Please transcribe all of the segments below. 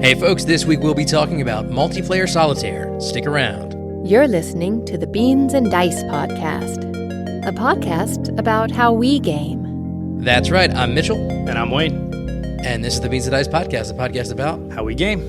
Hey folks, this week we'll be talking about multiplayer solitaire. Stick around. You're listening to the Beans and Dice Podcast, a podcast about how we game. That's right, I'm Mitchell. And I'm Wayne. And this is the Beans and Dice Podcast, a podcast about how we game.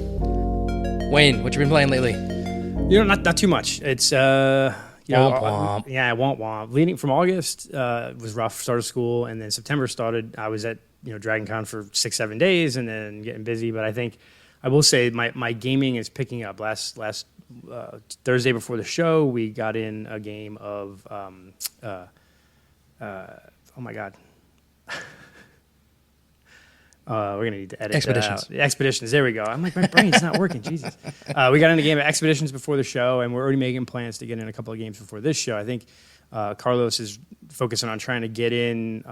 Wayne, what you been playing lately? Not too much. It's womp womp. Womp womp. Leading from August was rough. Start of school, and then September started. I was at Dragon Con for 6-7 days, and then getting busy. But I think I will say my gaming is picking up. Last Thursday before the show, we got in a game of oh my god. We're going to need to edit Expeditions. that out. Expeditions, there we go. I'm like, my brain's not working, Jesus. We got in a game of Expeditions before the show, and we're already making plans to get in a couple of games before this show. I think Carlos is focusing on trying to get in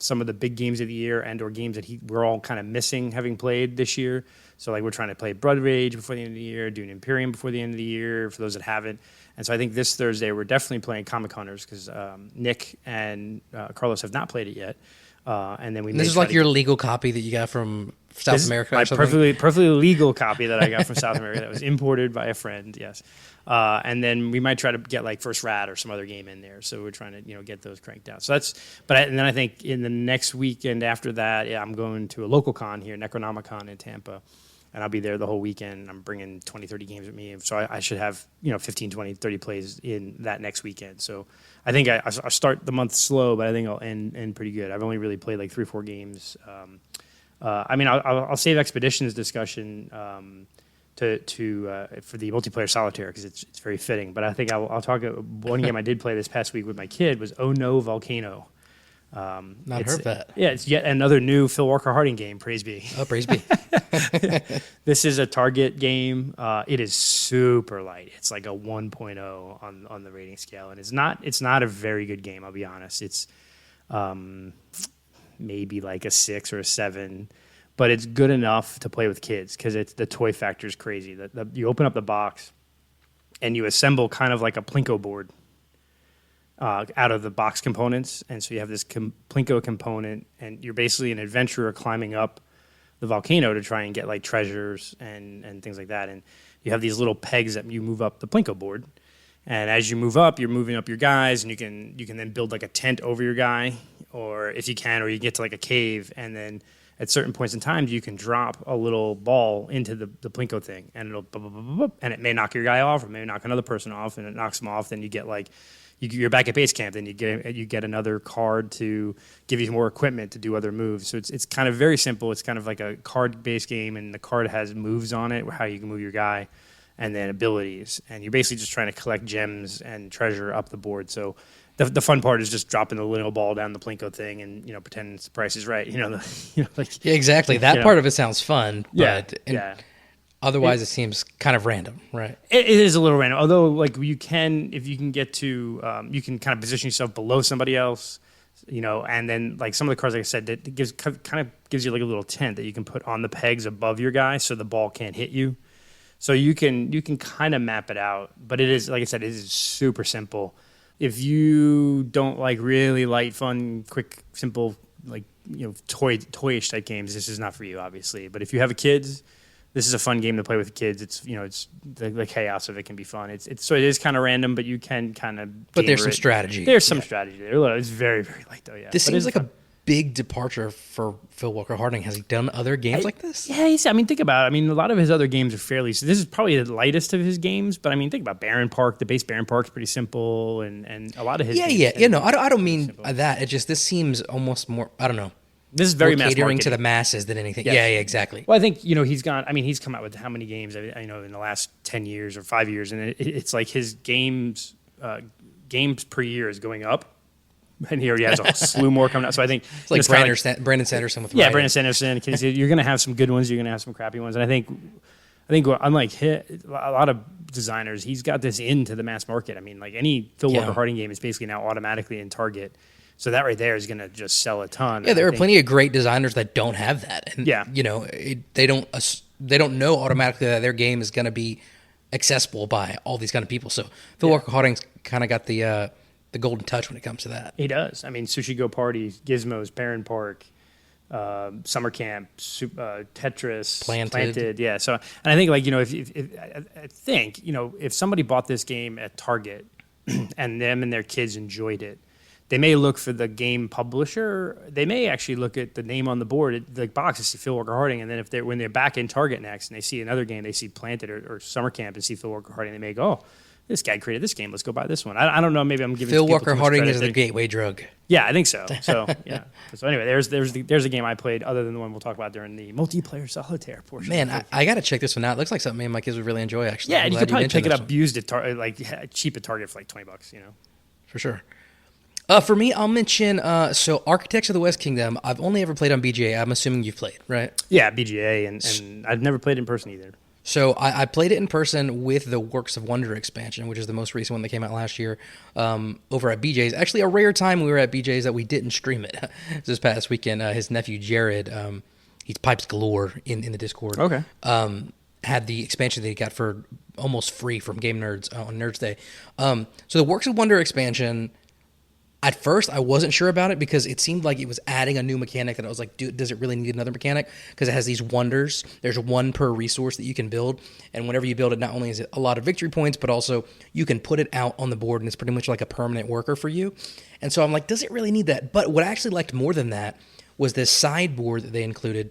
some of the big games of the year and or games that we're all kind of missing having played this year. So like we're trying to play Blood Rage before the end of the year, doing Imperium before the end of the year, for those that haven't. And so I think this Thursday we're definitely playing Comic Hunters because Nick and Carlos have not played it yet. And then This is like your legal copy that you got from South America or something? My perfectly legal copy that I got from South America that was imported by a friend, yes. And then we might try to get like First Rat or some other game in there. So we're trying to get those cranked out. So and then I think in the next weekend after that, I'm going to a local con here, Necronomicon in Tampa. And I'll be there the whole weekend. I'm bringing 20, 30 games with me. So I should have 15, 20, 30 plays in that next weekend. So I think I'll start the month slow, but I think I'll end pretty good. I've only really played like 3 or 4 games. I'll save Expeditions discussion for the multiplayer solitaire because it's very fitting. But I think I'll talk. One game I did play this past week with my kid was Oh No Volcano. Not heard that. Yeah, it's yet another new Phil Walker Harding game. Praise be. Oh, praise be. This is a Target game. It is super light. It's like a 1.0 on the rating scale, and it's not a very good game. I'll be honest. It's maybe like a 6 or a 7, but it's good enough to play with kids because the toy factor is crazy. You open up the box, and you assemble kind of like a Plinko board. Out of the box components, and so you have this Plinko component, and you're basically an adventurer climbing up the volcano to try and get like treasures and things like that. And you have these little pegs that you move up the Plinko board, and as you move up, you're moving up your guys, and you can then build like a tent over your guy, or if you can, or you get to like a cave, and then at certain points in time, you can drop a little ball into the Plinko thing, and it'll and it may knock your guy off, or may knock another person off, and it knocks them off. Then you get like you're back at base camp. Then you get another card to give you more equipment to do other moves. So it's kind of very simple. It's kind of like a card-based game, and the card has moves on it, how you can move your guy, and then abilities. And you're basically just trying to collect gems and treasure up the board. So the fun part is just dropping the little ball down the Plinko thing and pretending the price is right. Yeah, exactly. That part of it sounds fun. But otherwise, it seems kind of random, right? It is a little random. Although, like if you can get to, you can kind of position yourself below somebody else, and then like some of the cards, like I said, that kind of gives you like a little tent that you can put on the pegs above your guy, so the ball can't hit you. So you can kind of map it out. But it is, like I said, it is super simple. If you don't like really light, fun, quick, simple, like toyish type games, this is not for you, obviously. But if you have kids, this is a fun game to play with kids. It's it's the chaos of it can be fun. So it is kind of random, but you can kind of. But there's some strategy. There's some strategy there. It's very, very light though. Yeah. This seems like a big departure for Phil Walker Harding. Has he done other games like this? Yeah, think about it. A lot of his other games are fairly. So this is probably the lightest of his games. But think about Baron Park. The base Baron Park's pretty simple, and a lot of his. Yeah. I don't mean that. It just this seems almost more. I don't know. This is very mass catering to the masses than anything. Yes. Yeah, exactly. Well, I think he's gone. He's come out with how many games? In the last 10 years or 5 years, and it's like his games per year is going up, and he already has a slew more coming out. So I think it's like Brandon Sanderson with Brandon Sanderson. You're going to have some good ones. You're going to have some crappy ones, and I think unlike a lot of designers, he's got this into the mass market. Like any Phil Walker Harding game is basically now automatically in Target. So that right there is going to just sell a ton. Yeah, there are plenty of great designers that don't have that, and they don't know automatically that their game is going to be accessible by all these kind of people. So Phil Walker Harding's kind of got the golden touch when it comes to that. He does. Sushi Go Party, Gizmos, Baron Park, Summer Camp, Tetris, Planted. Yeah. So, and I think like, I think, if somebody bought this game at Target and them and their kids enjoyed it, they may look for the game publisher. They may actually look at the name on the board, the box, and see Phil Walker Harding. And then when they're back in Target next and they see another game, they see Planted or Summer Camp and see Phil Walker Harding, they may go, oh, this guy created this game. Let's go buy this one. I don't know. Maybe I'm giving Phil Walker Harding is the gateway drug. Yeah, I think so. So yeah. So anyway, there's a game I played other than the one we'll talk about during the multiplayer Solitaire portion. Man, I got to check this one out. It looks like something me and my kids would really enjoy. Actually, yeah, and you could probably pick it up used at cheap at Target for like $20. For sure. For me, I'll mention so Architects of the West Kingdom. I've only ever played on BGA. I'm assuming you've played, right? Yeah, BGA, and I've never played in person either. So I played it in person with the Works of Wonder expansion, which is the most recent one that came out last year, over at BJ's. Actually, a rare time we were at BJ's that we didn't stream it this past weekend. His nephew Jared, he's pipes galore in the Discord. Okay. Had the expansion that he got for almost free from Game Nerds on Nerds Day. So the Works of Wonder expansion. At first, I wasn't sure about it because it seemed like it was adding a new mechanic that I was like, dude, does it really need another mechanic? Because it has these wonders. There's one per resource that you can build. And whenever you build it, not only is it a lot of victory points, but also you can put it out on the board and it's pretty much like a permanent worker for you. And so I'm like, does it really need that? But what I actually liked more than that was this sideboard that they included.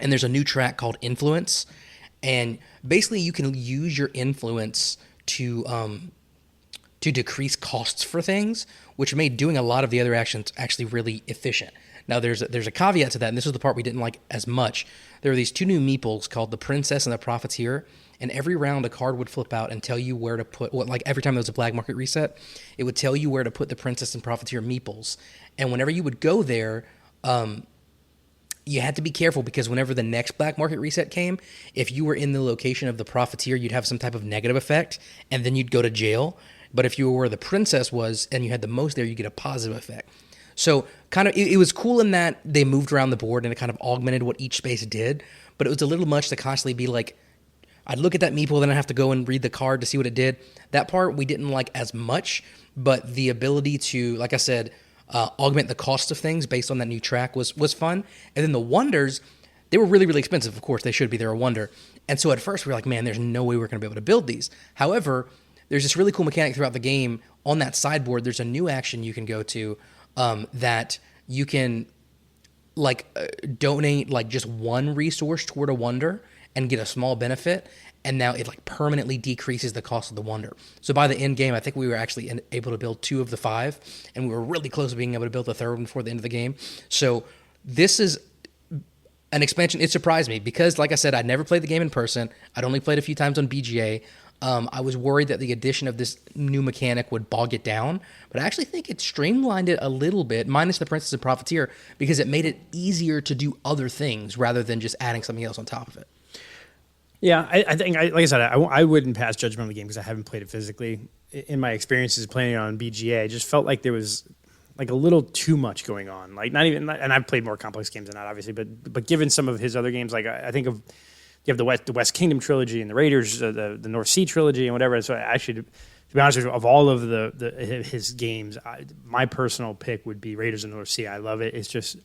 And there's a new track called Influence. And basically you can use your influence to decrease costs for things, which made doing a lot of the other actions actually really efficient. Now, there's a caveat to that, and this is the part we didn't like as much. There are these two new meeples called the Princess and the Profiteer, and every round a card would flip out and tell you where to put, like every time there was a black market reset, it would tell you where to put the Princess and Profiteer meeples. And whenever you would go there, you had to be careful because whenever the next black market reset came, if you were in the location of the Profiteer, you'd have some type of negative effect, and then you'd go to jail. But if you were where the princess was and you had the most there, you get a positive effect. So kind of, it was cool in that they moved around the board and it kind of augmented what each space did. But it was a little much to constantly be like, I'd look at that meeple, then I'd have to go and read the card to see what it did. That part we didn't like as much, but the ability to, like I said, augment the cost of things based on that new track was fun. And then the wonders, they were really, really expensive. Of course, they should be. They're a wonder. And so at first we were like, man, there's no way we're going to be able to build these. However, there's this really cool mechanic throughout the game. On that sideboard, there's a new action you can go to that you can donate like just one resource toward a wonder and get a small benefit. And now it like permanently decreases the cost of the wonder. So by the end game, I think we were actually able to build 2 of the 5, and we were really close to being able to build the 3rd one before the end of the game. So this is an expansion. It surprised me because, like I said, I'd never played the game in person. I'd only played a few times on BGA. I was worried that the addition of this new mechanic would bog it down, but I actually think it streamlined it a little bit, minus the Princess and Profiteer, because it made it easier to do other things rather than just adding something else on top of it. Yeah, I think, like I said, I wouldn't pass judgment on the game because I haven't played it physically. In my experiences playing it on BGA, I just felt like there was like a little too much going on. Like and I've played more complex games than that, obviously, but given some of his other games, like I think of. You have the West Kingdom trilogy and the Raiders, the North Sea trilogy and whatever. So actually, to be honest with you, of all of his games, my personal pick would be Raiders of the North Sea. I love it. It's just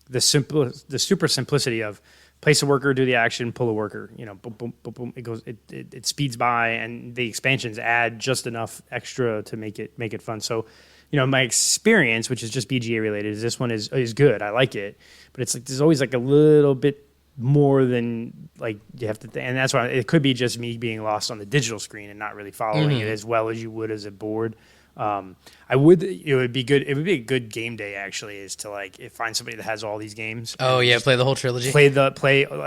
the super simplicity of place a worker, do the action, pull a worker. Boom, boom, boom, boom. It goes. It speeds by, and the expansions add just enough extra to make it fun. So, my experience, which is just BGA related, is this one is good. I like it, but it's like there's always like a little bit more than like you have to, and that's why it could be just me being lost on the digital screen and not really following it as well as you would as a board. It would be good. It would be a good game day actually, is to find somebody that has all these games. Oh yeah, play the whole trilogy. Play not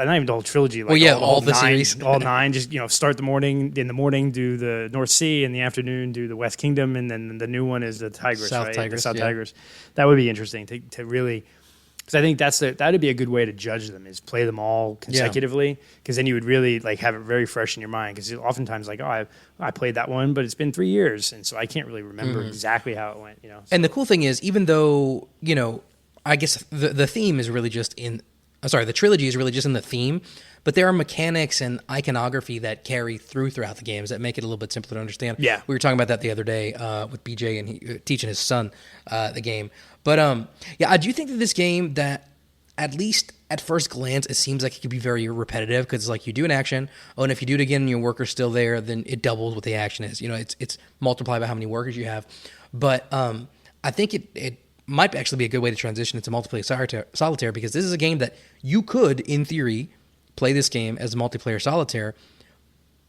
even the whole trilogy. All the series, all 9. Just start in the morning, do the North Sea, in the afternoon do the West Kingdom, and then the new one is the Tigris, South right? Tigris, the South Tigris. That would be interesting to really. Because I think that'd be a good way to judge them, is play them all consecutively. Because then you would really have it very fresh in your mind. Because oftentimes I played that one, but it's been 3 years, and so I can't really remember exactly how it went. So. And the cool thing is, even though I guess the theme is really just the trilogy is really just in the theme, but there are mechanics and iconography that carry throughout the games that make it a little bit simpler to understand. Yeah, we were talking about that the other day with BJ and he teaching his son the game. But I do think that this game, that at least at first glance, it seems like it could be very repetitive because it's like you do an action, and if you do it again and your worker's still there, then it doubles what the action is. It's multiplied by how many workers you have. But I think it might actually be a good way to transition into multiplayer solitaire because this is a game that you could, in theory, play this game as multiplayer solitaire,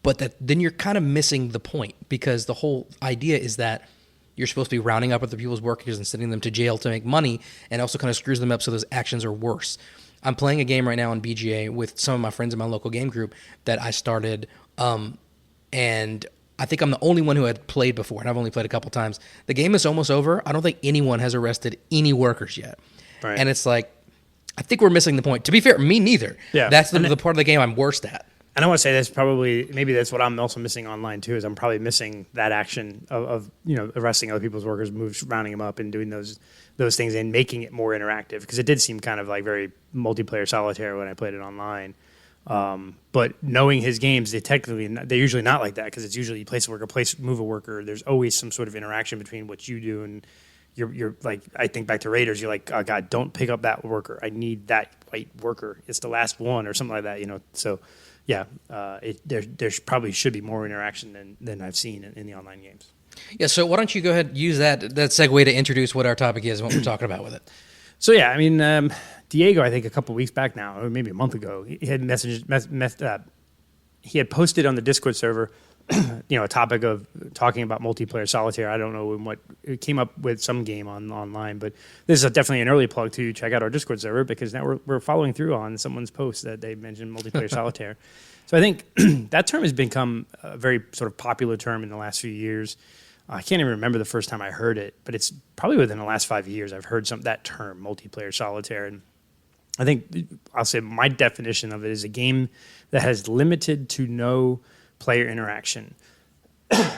but then you're kind of missing the point because the whole idea is that you're supposed to be rounding up other people's workers and sending them to jail to make money, and also kind of screws them up so those actions are worse. I'm playing a game right now on BGA with some of my friends in my local game group that I started, and I think I'm the only one who had played before, and I've only played a couple times. The game is almost over. I don't think anyone has arrested any workers yet. Right. And it's like, I think we're missing the point. To be fair, me neither. Yeah. That's the part of the game I'm worst at. And I want to say maybe that's what I'm also missing online too, is I'm probably missing that action of arresting other people's workers, moves, rounding them up and doing those things and making it more interactive. Because it did seem kind of like very multiplayer solitaire when I played it online. But knowing his games, they're usually not like that because it's usually you place a worker, move a worker. There's always some sort of interaction between what you do and you're like, I think back to Raiders, you're like, oh God, don't pick up that worker. I need that white worker. It's the last one or something like that, So yeah, there probably should be more interaction than I've seen in the online games. Yeah, so why don't you go ahead and use that segue to introduce what our topic is and what we're talking about with it. So yeah, I mean, Diego, I think a couple weeks back now, or maybe a month ago, he had he had posted on the Discord server, a topic of talking about multiplayer solitaire. I don't know what it came up with some game online, but this is definitely an early plug to check out our Discord server because now we're following through on someone's post that they mentioned multiplayer solitaire. So I think that term has become a very sort of popular term in the last few years. I can't even remember the first time I heard it, but it's probably within the last 5 years I've heard that term, multiplayer solitaire. And I think I'll say my definition of it is a game that has limited to no player interaction,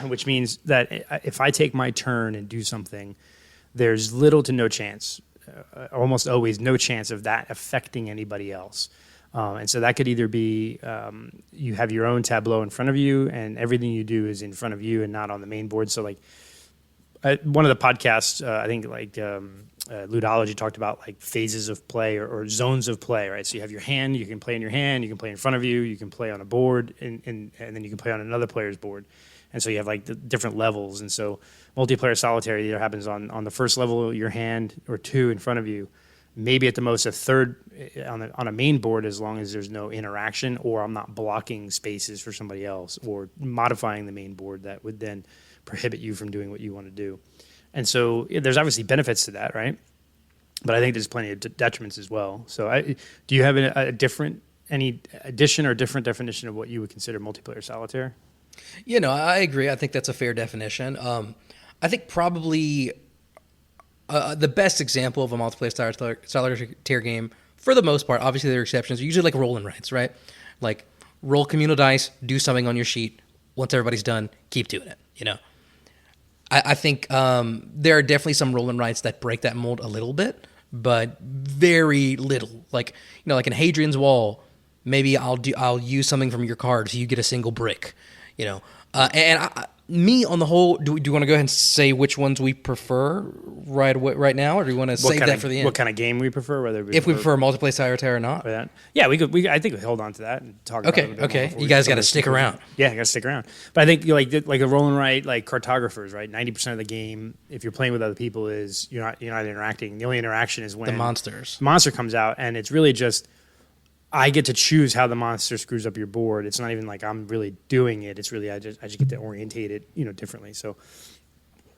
which means that if I take my turn and do something, there's little to no chance, almost always no chance of that affecting anybody else. And so that could either be you have your own tableau in front of you and everything you do is in front of you and not on the main board. So like one of the podcasts, I think like Ludology talked about like phases of play or zones of play, right? So you have your hand, you can play in your hand, you can play in front of you, you can play on a board, and then you can play on another player's board. And so you have like the different levels. And so multiplayer solitaire either happens on the first level, your hand, or two in front of you. Maybe at the most a third on a main board as long as there's no interaction or I'm not blocking spaces for somebody else or modifying the main board that would then prohibit you from doing what you want to do. And so there's obviously benefits to that, right? But I think there's plenty of detriments as well. So do you have any addition or different definition of what you would consider multiplayer solitaire? I agree. I think that's a fair definition. I think probably the best example of a multiplayer solitaire game, for the most part, obviously there are exceptions, are usually like roll and writes, right? Like roll communal dice, do something on your sheet. Once everybody's done, keep doing it, I think there are definitely some roll and writes that break that mold a little bit, but very little. Like, like in Hadrian's Wall, maybe I'll use something from your card so you get a single brick, me on the whole, do you want to go ahead and say which ones we prefer right now, or do you want to save that for the end? What kind of game we prefer, if we prefer multiplayer solitaire or not? Yeah, I think we hold on to that and talk about it. Okay. You guys got to stick around. Yeah, you got to stick around. But I think like a roll and write, like cartographers, right? 90% of the game, if you're playing with other people, is you're not interacting. The only interaction is when the monster comes out, and it's really just I get to choose how the monster screws up your board. It's not even like I'm really doing it. It's really I just get to orientate it, differently. So,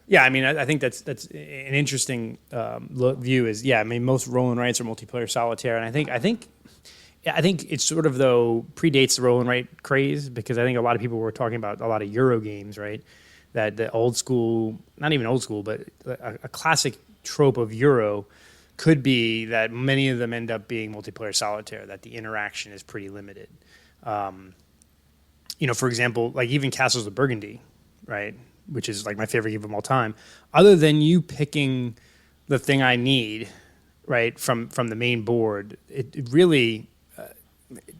yeah, I mean, I think that's an interesting view. Is most roll and writes are multiplayer solitaire, and I think it's sort of though predates the roll and write craze because I think a lot of people were talking about a lot of Euro games, right? That the old school, not even old school, but a classic trope of Euro could be that many of them end up being multiplayer solitaire, that the interaction is pretty limited. For example, like even Castles of Burgundy, right, which is like my favorite game of all time, other than you picking the thing I need, right, from the main board, it really,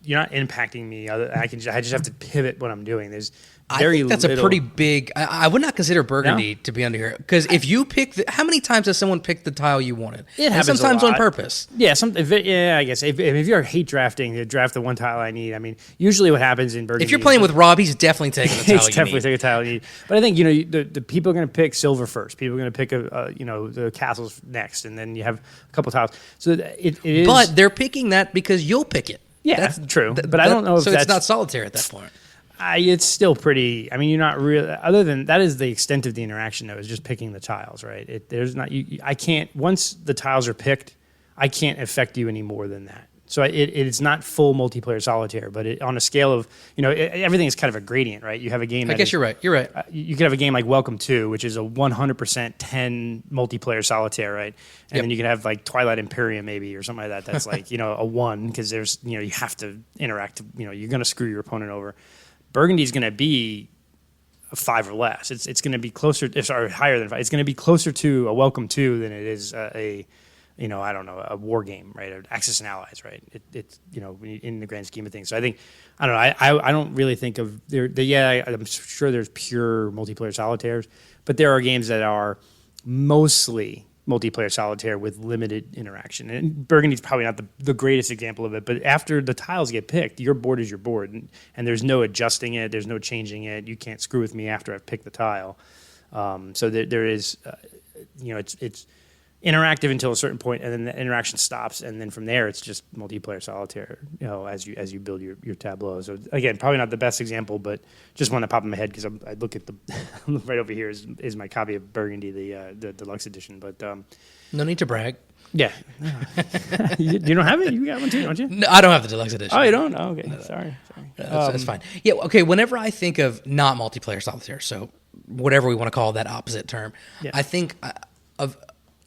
you're not impacting me. I just have to pivot what I'm doing. There's I very think that's little. a pretty big. I would not consider Burgundy to be under here because if you pick, how many times has someone picked the tile you wanted? It happens sometimes a on lot. purpose. Yeah, I guess if you're hate drafting, to draft the one tile I need. I mean, usually what happens in Burgundy. If you're playing with Rob, he's definitely taking the tile. He's definitely taking a tile you need. But I think the people are going to pick silver first. People are going to pick the castles next, and then you have a couple tiles. So it is. But they're picking that because you'll pick it. Yeah, that's true. But I don't know if so that's it's not solitaire at that point. It's still pretty. I mean, you're not really. Other than that, is the extent of the interaction. Though, is just picking the tiles, right? There's not. I can't. Once the tiles are picked, I can't affect you any more than that. So it's not full multiplayer solitaire, but on a scale of everything is kind of a gradient, right? You have a game. I guess you're right. You're right. You could have a game like Welcome to, which is a 100% 10 multiplayer solitaire, right? And then you could have like Twilight Imperium maybe or something like that. That's like a 1 because there's you have to interact. You're going to screw your opponent over. Burgundy is going to be a 5 or less. It's going to be closer, or higher than 5. It's going to be closer to a Welcome to than it is a war game, right? Or Axis and Allies, right? It's in the grand scheme of things. So I don't really think of I'm sure there's pure multiplayer solitaires, but there are games that are mostly multiplayer solitaire with limited interaction. And Burgundy's probably not the greatest example of it, but after the tiles get picked, your board is your board, and there's no adjusting it, there's no changing it. You can't screw with me after I've picked the tile. So there is, it's interactive until a certain point, and then the interaction stops, and then from there it's just multiplayer solitaire. As you build your tableau. So again, probably not the best example, but just one that popped in my head because I look at the right over here is my copy of Burgundy, the deluxe edition. But no need to brag. Yeah, you don't have it. You got one too, don't you? No, I don't have the deluxe edition. Oh, you don't? Oh, okay, sorry. That's fine. Yeah, okay. Whenever I think of not multiplayer solitaire, so whatever we want to call that opposite term, I think of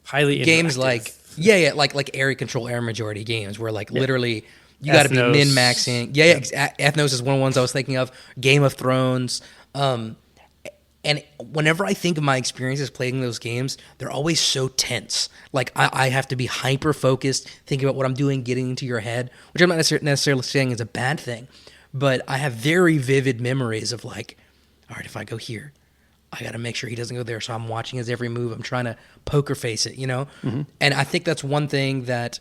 highly games interactive. like area control, area majority games where literally you got to be min maxing. Ethnos is one of the ones I was thinking of. Game of Thrones. And whenever I think of my experiences playing those games, they're always so tense. Like I have to be hyper focused, thinking about what I'm doing, getting into your head, which I'm not necessarily saying is a bad thing, but I have very vivid memories of all right, if I go here, I got to make sure he doesn't go there. So I'm watching his every move. I'm trying to poker face it, Mm-hmm. And I think that's one thing that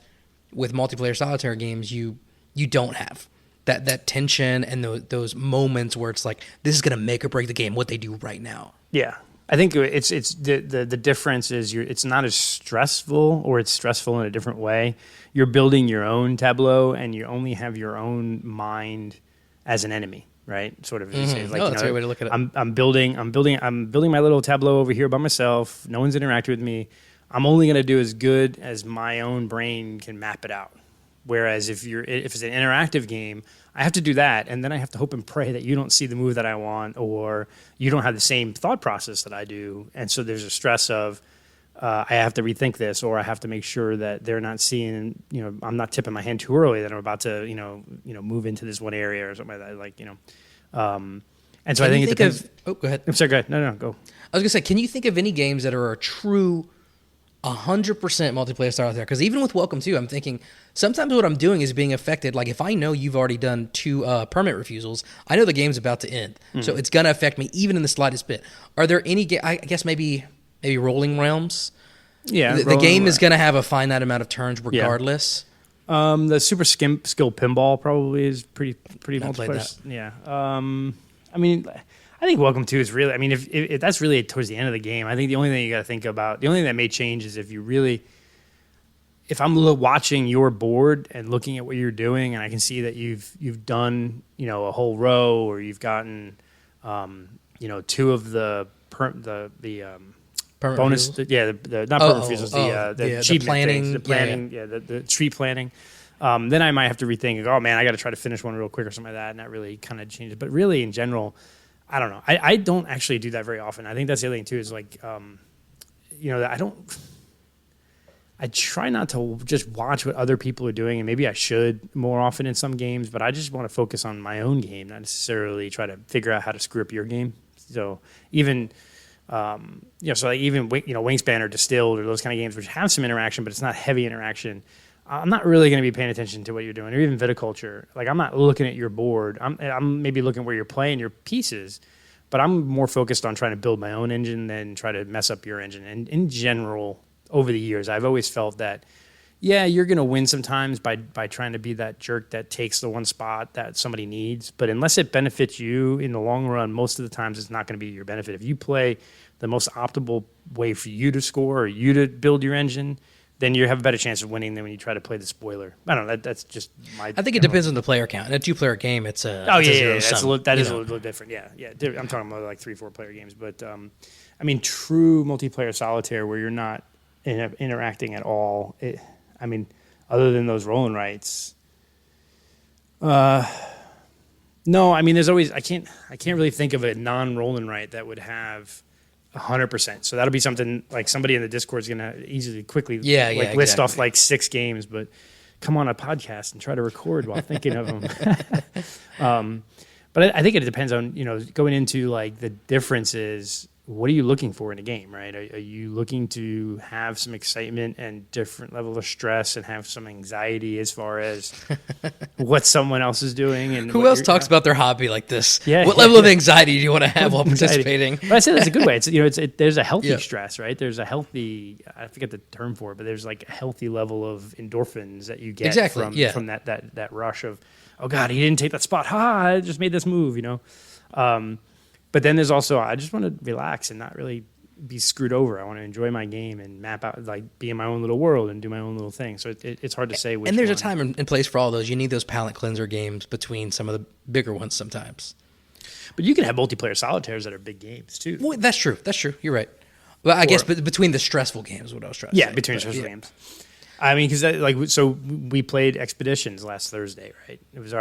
with multiplayer solitaire games, you don't have that tension and those moments where it's like, this is going to make or break the game, what they do right now. Yeah. I think it's the difference is it's not as stressful, or it's stressful in a different way. You're building your own tableau and you only have your own mind as an enemy. Right, sort of. Mm-hmm. That's a great way to look at it. I'm building my little tableau over here by myself. No one's interacting with me. I'm only going to do as good as my own brain can map it out. Whereas if it's an interactive game, I have to do that, and then I have to hope and pray that you don't see the move that I want, or you don't have the same thought process that I do, and so there's a stress of I have to rethink this, or I have to make sure that they're not seeing, I'm not tipping my hand too early that I'm about to, move into this one area or something like that, and so I think it depends. Go ahead. I'm sorry, go ahead. No, go. I was gonna say, can you think of any games that are a true 100% multiplayer solitaire? Because even with Welcome to, I'm thinking sometimes what I'm doing is being affected. Like if I know you've already done 2 permit refusals, I know the game's about to end, so it's gonna affect me even in the slightest bit. Are there any? I guess maybe Rolling Realms. Yeah, the game is going to have a finite amount of turns regardless. Yeah. The Super Skill Pinball probably is pretty multiplayer. Yeah. I mean, I think Welcome to is really. I mean, if that's really towards the end of the game, I think the only thing you got to think about, the only thing that may change is if I'm watching your board and looking at what you're doing, and I can see that you've done a whole row, or you've gotten 2 of the bonus, the not permit refusals, the achievement planning, things, the planning, the street planning. Then I might have to rethink. Oh man, I got to try to finish one real quick or something like that, and that really kind of changes. But really, in general, I don't know. I don't actually do that very often. I think that's the other thing too. Is I try not to just watch what other people are doing, and maybe I should more often in some games. But I just want to focus on my own game, not necessarily try to figure out how to screw up your game. So even. Even Wingspan or Distilled or those kind of games which have some interaction, but it's not heavy interaction. I'm not really going to be paying attention to what you're doing, or even viticulture. Like, I'm not looking at your board. I'm maybe looking where you're playing your pieces, but I'm more focused on trying to build my own engine than try to mess up your engine. And in general, over the years, I've always felt that, yeah, you're going to win sometimes by trying to be that jerk that takes the one spot that somebody needs. But unless it benefits you in the long run, most of the times it's not going to be your benefit. If you play the most optimal way for you to score or you to build your engine, then you have a better chance of winning than when you try to play the spoiler. I don't know. That's just my... I think it depends on the player count. In a 2-player game, it's a zero-sum. That is a little different. Yeah. I'm talking about like 3-4 player games. But, I mean, true multiplayer solitaire where you're not interacting at all, other than those roll and writes... no, I mean, there's always... I can't really think of a non-roll and write that would have... 100%. So that'll be something like somebody in the Discord is going to quickly list off like 6 games, but come on a podcast and try to record while thinking of them. But I think it depends on, going into like the differences. What are you looking for in a game, right? Are you looking to have some excitement and different level of stress and have some anxiety as far as what someone else is doing? And who else talks about their hobby like this? What level of anxiety do you want to have while participating? But I say that's a good way. It's there's a healthy stress, right? There's a healthy, I forget the term for it, but there's like a healthy level of endorphins that you get from that rush of, oh God, he didn't take that spot. I just made this move, But then there's also, I just want to relax and not really be screwed over. I want to enjoy my game and map out, like be in my own little world and do my own little thing. So it's hard to say which. And there's a time and place for all those. You need those palate cleanser games between some of the bigger ones sometimes. But you can have multiplayer solitaires that are big games too. Well, that's true. You're right. Well, I guess between the stressful games, what I was trying to say. Yeah, between stressful games. I mean, because so we played Expeditions last Thursday, right? It was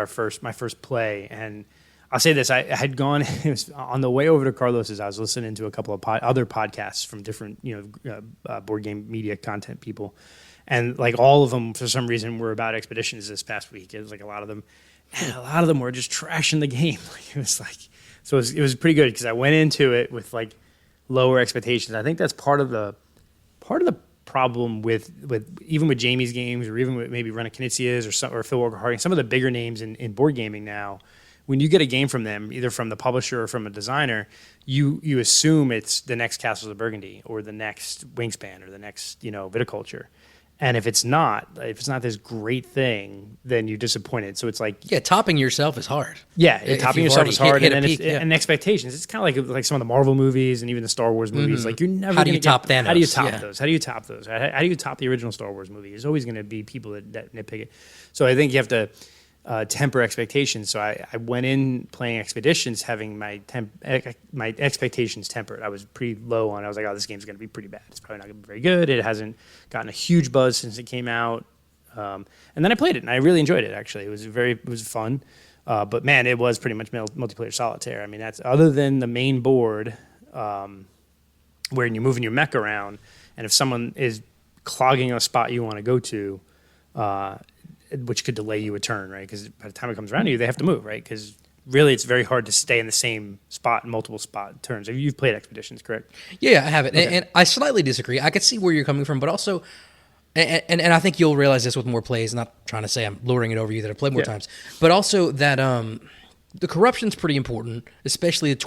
my first play, and I'll say this: I had gone. It was on the way over to Carlos's. I was listening to a couple of other podcasts from different, board game media content people, and like all of them, for some reason, were about Expeditions this past week. It was like a lot of them were just trashing the game. It was like, so it was pretty good because I went into it with like lower expectations. I think that's part of the problem with even with Jamie's games, or even with maybe Rena Knizia's or Phil Walker Harding, some of the bigger names in board gaming now. When you get a game from them, either from the publisher or from a designer, you assume it's the next Castles of Burgundy or the next Wingspan or the next Viticulture, and if it's not this great thing, then you're disappointed. So it's like topping yourself is hard. Yeah, topping yourself is hard, and expectations. It's kind of like some of the Marvel movies and even the Star Wars movies. Like you're never. How do you top Thanos? How do you top those? How do you top those? How do you top the original Star Wars movie? There's always going to be people that nitpick it. So I think you have to temper expectations. So I went in playing Expeditions having my expectations tempered. I was pretty low on it. I was like, oh, this game's going to be pretty bad. It's probably not going to be very good. It hasn't gotten a huge buzz since it came out. And then I played it, and I really enjoyed it, actually. It was fun. But, man, it was pretty much multiplayer solitaire. I mean, that's other than the main board where you're moving your mech around, and if someone is clogging a spot you want to go to, which could delay you a turn, right? Because by the time it comes around to you, they have to move, right? Because really, it's very hard to stay in the same spot in multiple spot turns. You've played Expeditions, correct? Yeah, I have it. Okay. And I slightly disagree. I could see where you're coming from, but also, and I think you'll realize this with more plays, not trying to say I'm luring it over you that I've played more times, but also that the corruption's pretty important, especially the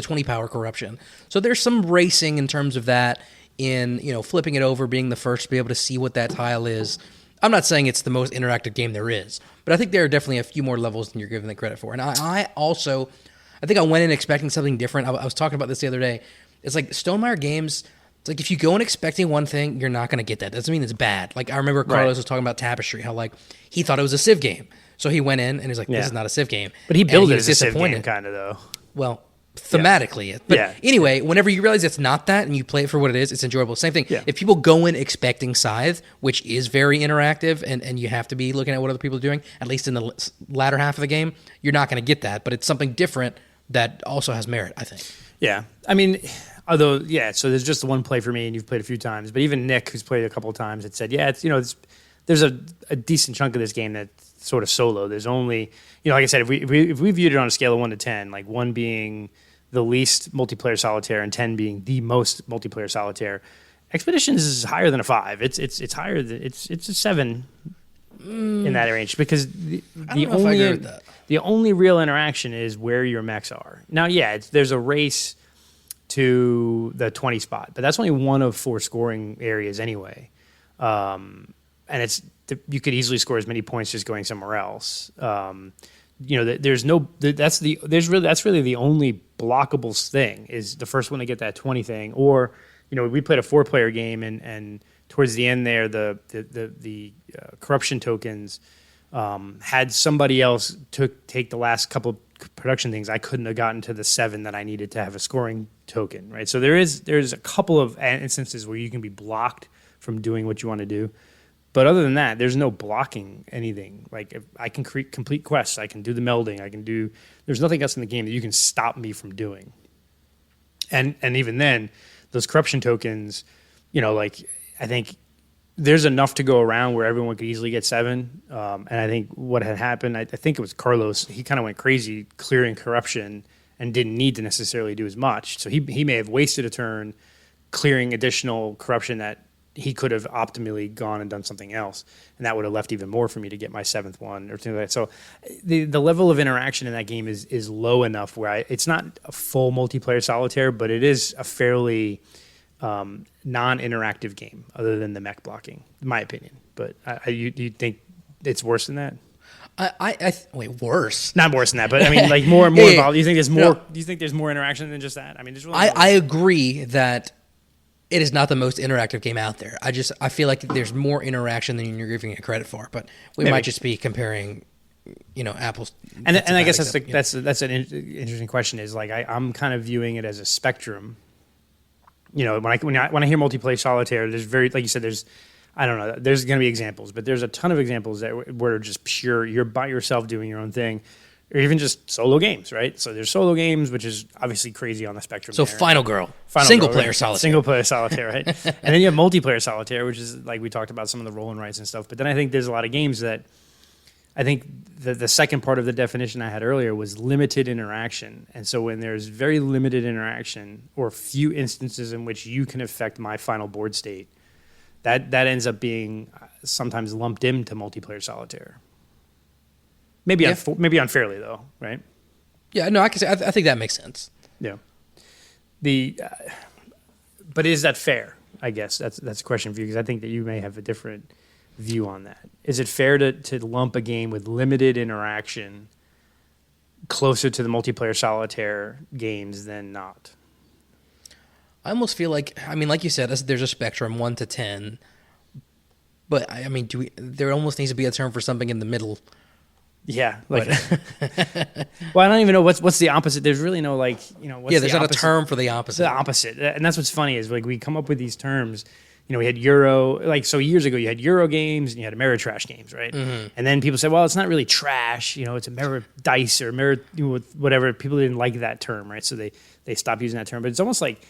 20 power corruption. So there's some racing in terms of that in, flipping it over, being the first to be able to see what that tile is. I'm not saying it's the most interactive game there is, but I think there are definitely a few more levels than you're giving it credit for. And I think I went in expecting something different. I was talking about this the other day. It's like Stonemaier games, it's like if you go in expecting one thing, you're not going to get that. That doesn't mean it's bad. Like I remember Carlos was talking about Tapestry, how like he thought it was a Civ game. So he went in and he's like, this is not a Civ game. But he built it as a Civ game kind of though. Well, thematically. But anyway, whenever you realize it's not that and you play it for what it is, it's enjoyable. Same thing. Yeah. If people go in expecting Scythe, which is very interactive and you have to be looking at what other people are doing, at least in the latter half of the game, you're not going to get that. But it's something different that also has merit, I think. Yeah. I mean, although, so there's just the one play for me and you've played a few times. But even Nick, who's played a couple of times, had said, there's a decent chunk of this game that's sort of solo. There's only, like I said, if we viewed it on a scale of 1 to 10, like 1 being the least multiplayer solitaire and 10 being the most multiplayer solitaire, Expeditions is higher than a 5. It's higher than it's a 7 in that range because I don't know if I agree with that. the only real interaction is where your mechs are. Now, yeah, there's a race to the 20 spot, but that's only one of 4 scoring areas anyway. And you could easily score as many points just going somewhere else. That's really the only blockable thing is the first one to get that 20 thing. Or, we played a 4-player game and towards the end there, the corruption tokens had somebody else take the last couple of production things. I couldn't have gotten to the 7 that I needed to have a scoring token, right? So there's a couple of instances where you can be blocked from doing what you want to do. But other than that, there's no blocking anything. Like if I can complete quests, I can do the melding, there's nothing else in the game that you can stop me from doing. And even then, those corruption tokens, I think there's enough to go around where everyone could easily get 7. And I think what had happened, I think it was Carlos, he kind of went crazy clearing corruption and didn't need to necessarily do as much. So he may have wasted a turn clearing additional corruption that he could have optimally gone and done something else, and that would have left even more for me to get my 7th one or something like that. So the level of interaction in that game is low enough where it's not a full multiplayer solitaire, but it is a fairly non-interactive game other than the mech blocking, in my opinion. But you think it's worse than that? Wait, worse? Not worse than that, but I mean, like more involved. Yeah. Do you think there's more? Do you think there's more interaction than just that? I mean, I agree that it is not the most interactive game out there. I feel like there's more interaction than you're giving it credit for. But we might just be comparing, apples. And I guess that's an interesting question. Is like I'm kind of viewing it as a spectrum. When I hear multiplayer solitaire, there's like you said, I don't know, there's going to be examples, but there's a ton of examples where are just pure, you're by yourself doing your own thing, or even just solo games, right? So there's solo games, which is obviously crazy on the spectrum. So there. Final Girl, single player right? solitaire. Single player solitaire, right? And then you have multiplayer solitaire, which is like we talked about some of the roll and writes and stuff. But then I think there's a lot of games that I think the second part of the definition I had earlier was limited interaction. And so when there's very limited interaction or few instances in which you can affect my final board state, that ends up being sometimes lumped into multiplayer solitaire. Maybe unfairly though, right? Yeah, no, I can say I think that makes sense. Yeah. But is that fair? I guess that's a question for you because I think that you may have a different view on that. Is it fair to lump a game with limited interaction closer to the multiplayer solitaire games than not? I almost feel like, like you said, there's a spectrum 1 to 10, but there almost needs to be a term for something in the middle. Yeah, well, I don't even know what's the opposite. There's really no what's there's not a term for the opposite. The opposite, and that's what's funny is like we come up with these terms. We had Euro, so years ago you had Euro games and you had Ameritrash games, right? Mm-hmm. And then people said, well, it's not really trash, it's Ameri dice or whatever. People didn't like that term, right? So they stopped using that term. But it's almost like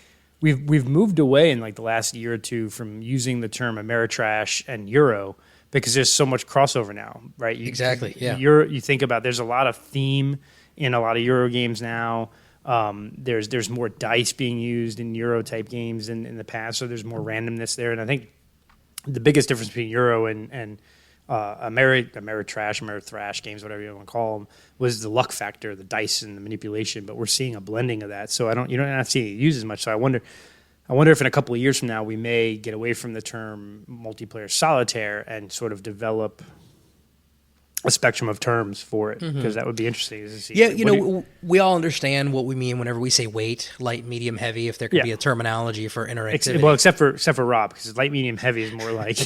we've moved away in like the last year or two from using the term Ameritrash and Euro because there's so much crossover now, right? Exactly, yeah. You think about there's a lot of theme in a lot of Euro games now. There's more dice being used in Euro type games than in the past, so there's more randomness there. And I think the biggest difference between Euro and Ameritrash games, whatever you want to call them, was the luck factor, the dice and the manipulation. But we're seeing a blending of that, so you don't have to see it used as much. So I wonder if in a couple of years from now we may get away from the term multiplayer solitaire and sort of develop a spectrum of terms for it, because that would be interesting to see. Yeah, we all understand what we mean whenever we say weight, light, medium, heavy, if there could be a terminology for interactivity. Well, except for Rob, because light, medium, heavy is more like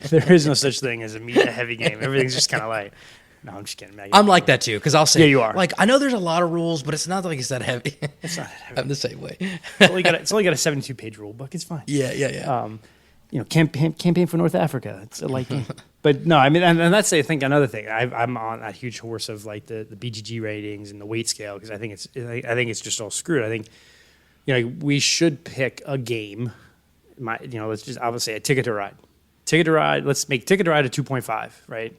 there is no such thing as a heavy game. Everything's just kind of light. No, I'm just kidding. I'm like that too, because I'll say, yeah, you are. Like, I know there's a lot of rules, but it's not like it's that heavy. It's not that heavy. I'm the same way. It's only got a 72-page rule book. It's fine. Yeah. Campaign for North Africa. It's a light game. But no, and that's I think another thing. I'm on that huge horse of like the BGG ratings and the weight scale because I think it's just all screwed. I think we should pick a game. I would say a Ticket to Ride. Ticket to Ride. Let's make Ticket to Ride a 2.5, right?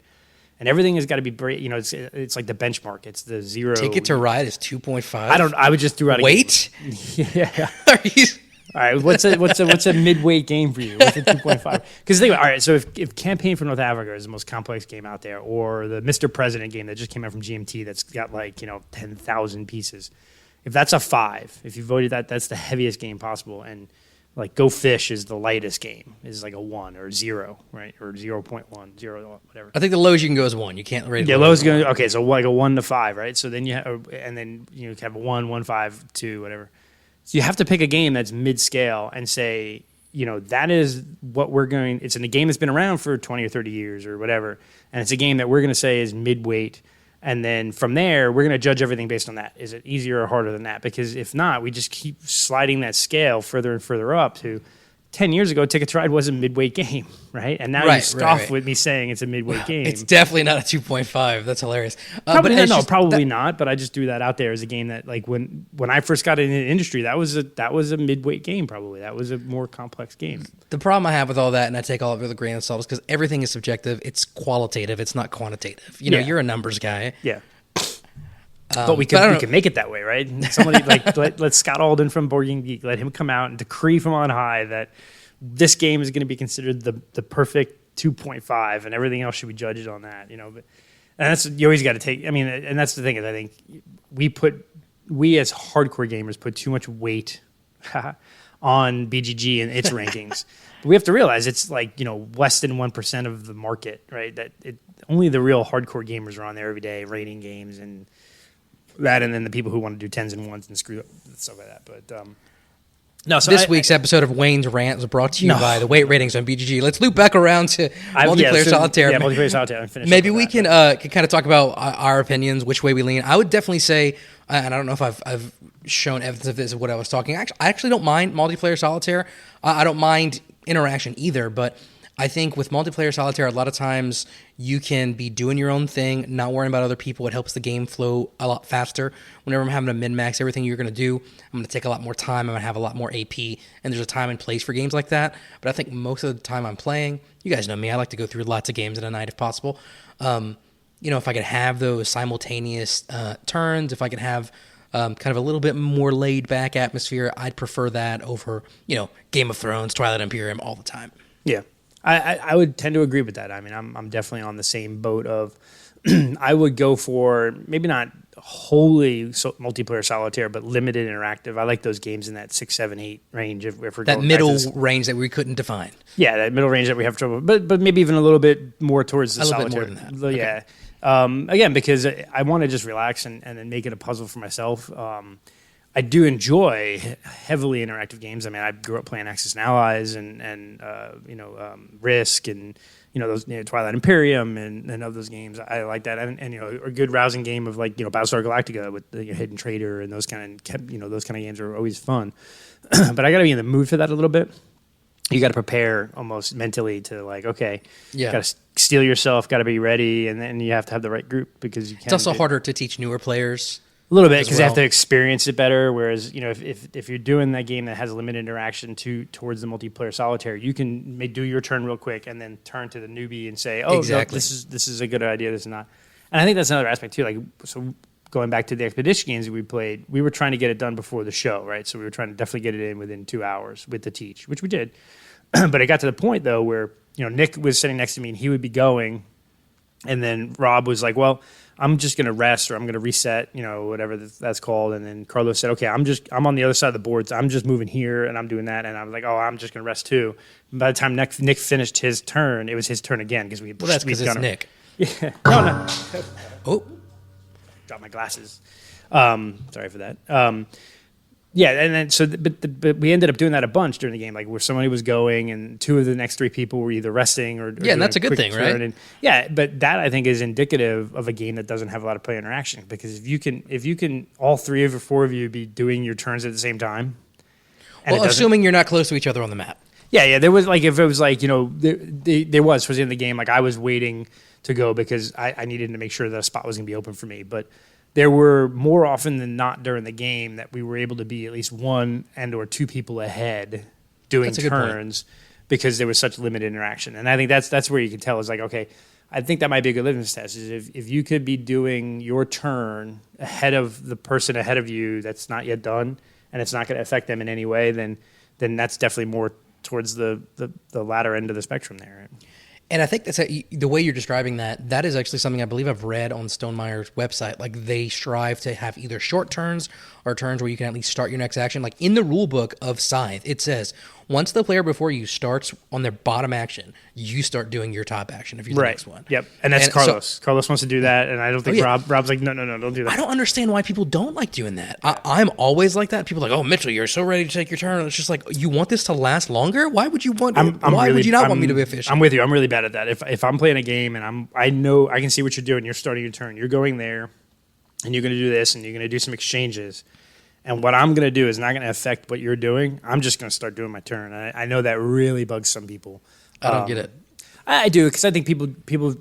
And everything has got to be it's like the benchmark. It's the 0. Ticket to Ride is 2.5. I would just throw out a weight. Yeah. Are you? All right, what's a midweight game for you? What's a 2.5? Because think about, all right, so if Campaign for North Africa is the most complex game out there, or the Mr. President game that just came out from GMT that's got 10,000 pieces, if that's a 5, if you voted that's the heaviest game possible, and Go Fish is the lightest game, is like a 1 or 0, right, or 0.1, 0, whatever. I think the lowest you can go is 1. You can't rate it. Yeah, lowest going. Okay, so like a 1 to 5, right? So then you have, and then you have a 1, 1, 5, 2, whatever. So you have to pick a game that's mid-scale and say, that is what we're going. It's in a game that's been around for 20 or 30 years or whatever, and it's a game that we're going to say is mid-weight. And then from there, we're going to judge everything based on that. Is it easier or harder than that? Because if not, we just keep sliding that scale further and further up to 10 years ago, Ticket to Ride was a midweight game, right? And now you scoff with me saying it's a midweight game. It's definitely not a 2.5. That's hilarious. Probably not. But I just threw that out there as a game that, when I first got into the industry, that was a midweight game. Probably that was a more complex game. The problem I have with all that, and I take all of it with a grain of salt, is because everything is subjective. It's qualitative. It's not quantitative. You're a numbers guy. Yeah. But we can make it that way, right? Somebody let Scott Alden from Board Game Geek, let him come out and decree from on high that this game is going to be considered the perfect 2.5, and everything else should be judged on that. And that's, you always got to take. I mean, and that's the thing is, I think we as hardcore gamers put too much weight on BGG and its rankings. But we have to realize it's less than 1% of the market, right? That only the real hardcore gamers are on there every day rating games and that, and then the people who want to do 10s and 1s and screw up stuff like that. But this week's episode of Wayne's Rant was brought to you by the weight ratings on BGG. Let's loop back around to multiplayer solitaire. Yeah, multiplayer solitaire. Maybe we can kind of talk about our opinions, which way we lean. I would definitely say, and I don't know if I've shown evidence of this, of what I was talking. I actually don't mind multiplayer solitaire. I don't mind interaction either, but I think with multiplayer solitaire, a lot of times you can be doing your own thing, not worrying about other people. It helps the game flow a lot faster. Whenever I'm having to min-max everything you're going to do, I'm going to take a lot more time. I'm going to have a lot more AP, and there's a time and place for games like that. But I think most of the time I'm playing, you guys know me, I like to go through lots of games in a night if possible. If I could have those simultaneous turns, if I could have kind of a little bit more laid-back atmosphere, I'd prefer that over, Game of Thrones, Twilight Imperium all the time. Yeah. I would tend to agree with that. I mean, I'm definitely on the same boat of I would go for maybe not wholly multiplayer solitaire, but limited interactive. I like those games in that 6, 7, 8 range. If we're that middle range that we couldn't define. Yeah, that middle range that we have trouble, but maybe even a little bit more towards the solitaire. A little bit more than that. Yeah. Okay. Again, because I want to just relax and then make it a puzzle for myself. I do enjoy heavily interactive games. I mean, I grew up playing Axis and Allies and Risk and those Twilight Imperium and of those games. I like that, and a good rousing game of Battlestar Galactica with the Hidden Traitor and those kind of games are always fun. But I got to be in the mood for that a little bit. You got to prepare almost mentally to got to steel yourself, got to be ready, and then you have to have the right group because you can't. It's also harder to teach newer players. A little bit because you have to experience it better. Whereas, if you're doing that game that has limited interaction towards the multiplayer solitaire, you can do your turn real quick and then turn to the newbie and say, "Oh, exactly. No, this is a good idea. This is not." And I think that's another aspect too. So going back to the expedition games that we played, we were trying to get it done before the show, right? So we were trying to definitely get it in within 2 hours with the teach, which we did. But it got to the point though where Nick was sitting next to me and he would be going, and then Rob was like, "Well, I'm just going to rest or I'm going to reset, whatever that's called." And then Carlos said, "Okay, I'm on the other side of the boards. I'm just moving here and I'm doing that." And I was like, "Oh, I'm just going to rest too." And by the time Nick finished his turn, it was his turn again because we. Well, that's because it's Nick. Yeah. No. Oh, dropped my glasses. Sorry for that. Yeah, and then but we ended up doing that a bunch during the game, where somebody was going and 2 of the next 3 people were either resting or yeah, and that's a good thing, right? And, yeah, but that I think is indicative of a game that doesn't have a lot of player interaction, because if you can all 3 or 4 of you be doing your turns at the same time. Well, assuming you're not close to each other on the map. Yeah, there was if it was there was towards the end of the game, I was waiting to go because I needed to make sure that a spot was going to be open for me, but. There were more often than not during the game that we were able to be at least 1 and or 2 people ahead doing turns because there was such limited interaction. And I think that's where you can tell is okay, I think that might be a good litmus test is if you could be doing your turn ahead of the person ahead of you that's not yet done and it's not going to affect them in any way, then then that's definitely more towards the latter end of the spectrum there. And I think that's the way you're describing that is actually something I believe I've read on Stonemeyer's website. Like, they strive to have either short turns or turns where you can at least start your next action. Like, in the rule book of Scythe, it says once the player before you starts on their bottom action, you start doing your top action if you're the next one. Yep. And that's Carlos. Carlos wants to do that, and I don't think Rob's like, no, don't do that. I don't understand why people don't like doing that. I'm always like that. People are like, oh, Mitchell, you're so ready to take your turn. It's just like, you want this to last longer? Why would you want? Why would you not want me to be efficient? I'm with you. I'm really bad at that. If I'm playing a game and I know I can see what you're doing, you're starting your turn, you're going there, and you're going to do this, and you're going to do some exchanges. And what I'm going to do is not going to affect what you're doing. I'm just going to start doing my turn. I know that really bugs some people. I don't get it. I do, because I think people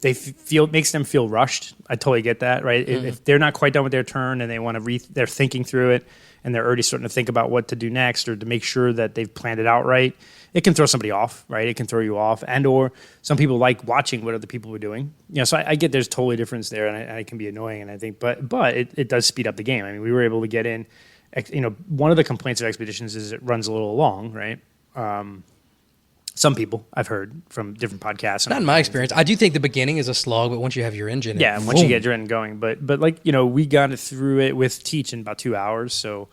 they feel, it makes them feel rushed. I totally get that, right? Mm-hmm. If they're not quite done with their turn and they want to they're thinking through it and they're already starting to think about what to do next or to make sure that they've planned it out right, it can throw somebody off, right? It can throw you off, and or some people like watching what other people are doing. So I get there's totally difference there, and it can be annoying. And I think, but it does speed up the game. I mean, we were able to get in. One of the complaints of Expeditions is it runs a little long, right? Some people I've heard from different podcasts. Not in my experience. I do think the beginning is a slog, but once you have your engine, once you get your engine going, but like we got through it with Teach in about 2 hours, so.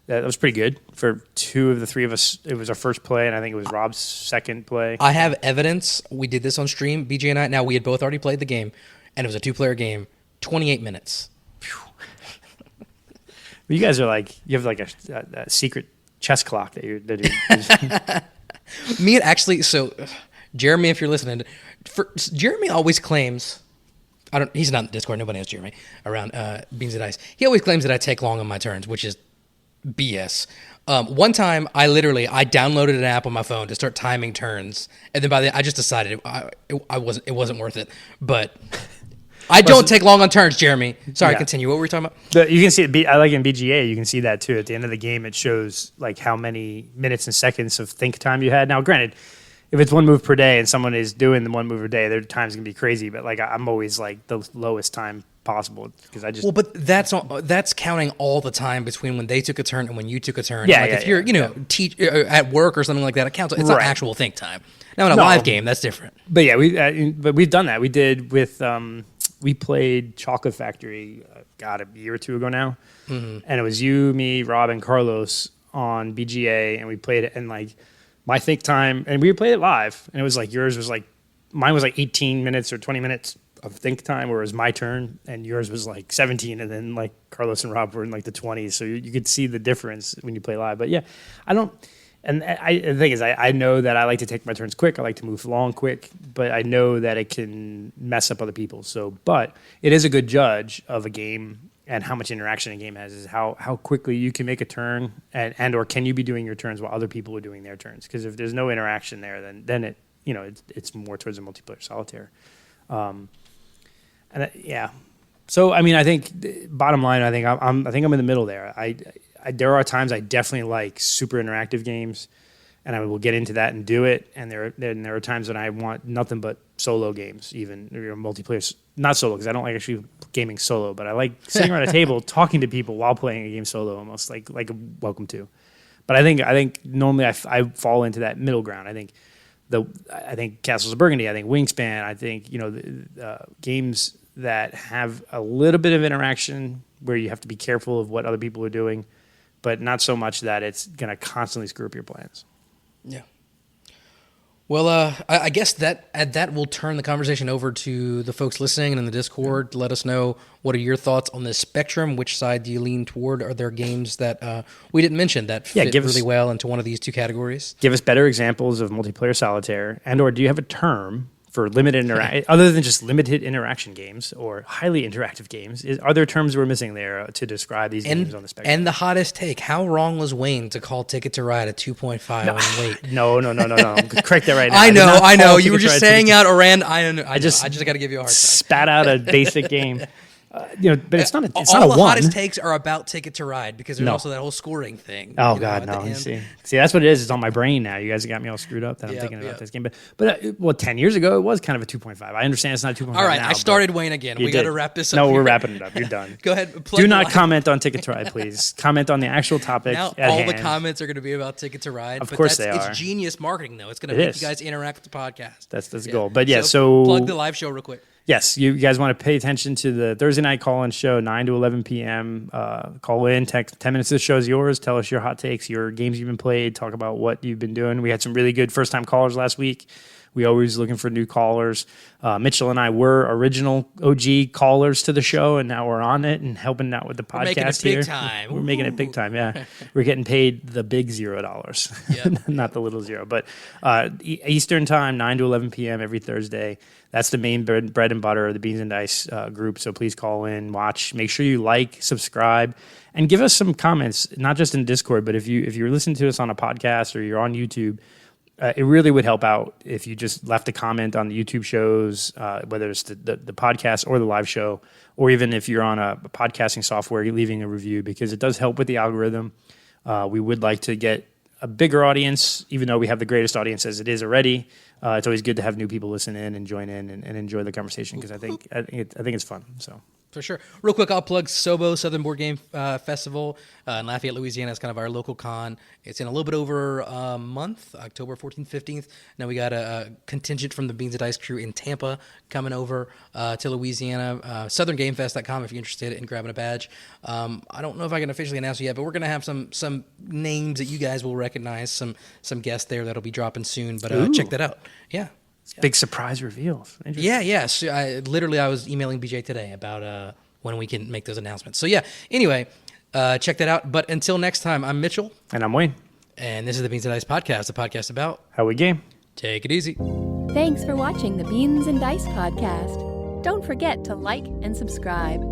That was pretty good for 2 of the 3 of us. It was our first play, and I think it was Rob's second play. I have evidence. We did this on stream, BJ and I. Now, we had both already played the game, and it was a 2-player game, 28 minutes. You guys are like, you have like a secret chess clock that you're Me and actually, so Jeremy, if you're listening, Jeremy always claims, he's not in the Discord, nobody knows Jeremy, around Beans and Dice. He always claims that I take long on my turns, which is BS. One time, I downloaded an app on my phone to start timing turns, and then I just decided it wasn't worth it. But I don't take long on turns, Jeremy. Sorry, continue. What were we talking about? You can see it. I like in BGA, you can see that too. At the end of the game, it shows like how many minutes and seconds of think time you had. Now, granted, if it's 1 move per day and someone is doing the 1 move per day, their time's gonna be crazy. But like I'm always like the lowest time possible because I just but that's counting all the time between when they took a turn and when you took a turn. If you're at work or something like that, it counts. It's not actual think time. Now in a live game, that's different. But yeah, we've done that. We did with we played Chocolate Factory a year or 2 ago now, and it was you, me, Rob, and Carlos on BGA, and we played it and like my think time, and we played it live, and it was like mine was like 18 minutes or 20 minutes of think time, whereas my turn and yours was like 17, and then like Carlos and Rob were in like the 20s, so you could see the difference when you play live. But yeah, the thing is, I know that I like to take my turns quick, I like to move along quick, but I know that it can mess up other people. But it is a good judge of a game and how much interaction a game has is how quickly you can make a turn and or can you be doing your turns while other people are doing their turns, because if there's no interaction there, then it it's more towards a multiplayer solitaire. So I mean, I think bottom line, I think I'm in the middle there. There are times I definitely like super interactive games, and I will get into that and do it. And there are times when I want nothing but solo games, even multiplayer. Not solo, because I don't like actually gaming solo, but I like sitting around a table talking to people while playing a game solo, almost like a welcome to. But I think normally I fall into that middle ground. I think Castles of Burgundy, I think Wingspan, I think games that have a little bit of interaction where you have to be careful of what other people are doing, but not so much that it's going to constantly screw up your plans. Yeah. Well, I guess that will turn the conversation over to the folks listening and in the Discord. Let us know, what are your thoughts on this spectrum? Which side do you lean toward? Are there games that we didn't mention that fit really well into one of these 2 categories? Give us better examples of multiplayer solitaire, and or do you have a term for limited other than just limited interaction games or highly interactive games? Are there terms we're missing there to describe these games on the spectrum? And the hottest take, how wrong was Wayne to call Ticket to Ride a 2.5 on weight? No. Correct that right now. I know. You were just saying out a random. I just got to give you a hard time. Spat out a basic game. But it's not a all the one. hottest takes are about Ticket to Ride because there's also that whole scoring thing. Oh God, no! See, that's what it is. It's on my brain now. You guys got me all screwed up that I'm thinking about this game. But 10 years ago, it was kind of a 2.5. I understand it's not a 2.5. All right, now, I started Wayne again. We got to wrap this up. No, here. we're wrapping it up. You're done. Go ahead. Do not comment on Ticket to Ride, please. Comment on the actual topic. Now at all hand. the comments are going to be about Ticket to Ride. Of course they are. It's genius marketing, though. It's going to make you guys interact with the podcast. That's the goal. But so plug the live show real quick. Yes, you guys want to pay attention to the Thursday night call-in show, 9 to 11 p.m. Call in, text 10 minutes of the show is yours. Tell us your hot takes, your games you've been played. Talk about what you've been doing. We had some really good first-time callers last week. We always looking for new callers. Mitchell and I were original OG callers to the show, and now we're on it and helping out with the podcast making it here. big time. We're making it big time, yeah. We're getting paid the big $0, not the little zero. But Eastern time, 9 to 11 p.m. every Thursday. That's the main bread and butter of the Beans and Dice group. So please call in, watch. Make sure you like, subscribe, and give us some comments, not just in Discord, but if you're listening to us on a podcast or you're on YouTube, it really would help out if you just left a comment on the YouTube shows, whether it's the podcast or the live show, or even if you're on a podcasting software, you're leaving a review, because it does help with the algorithm. We would like to get a bigger audience, even though we have the greatest audience as it is already. It's always good to have new people listen in and join in and enjoy the conversation, because I think it's fun. So. For sure. Real quick, I'll plug SOBO, Southern Board Game Festival in Lafayette, Louisiana. It's kind of our local con. It's in a little bit over a month, October 14th, 15th. Now we got a contingent from the Beans and Dice crew in Tampa coming over to Louisiana. SouthernGameFest.com if you're interested in grabbing a badge. I don't know if I can officially announce it yet, but we're going to have some names that you guys will recognize, some guests there that'll be dropping soon. But check that out. Yeah. Big surprise reveals. Yeah. So I was emailing BJ today about when we can make those announcements. So yeah, anyway, check that out. But until next time, I'm Mitchell. And I'm Wayne. And this is the Beans and Dice Podcast, the podcast about how we game. Take it easy. Thanks for watching the Beans and Dice Podcast. Don't forget to like and subscribe.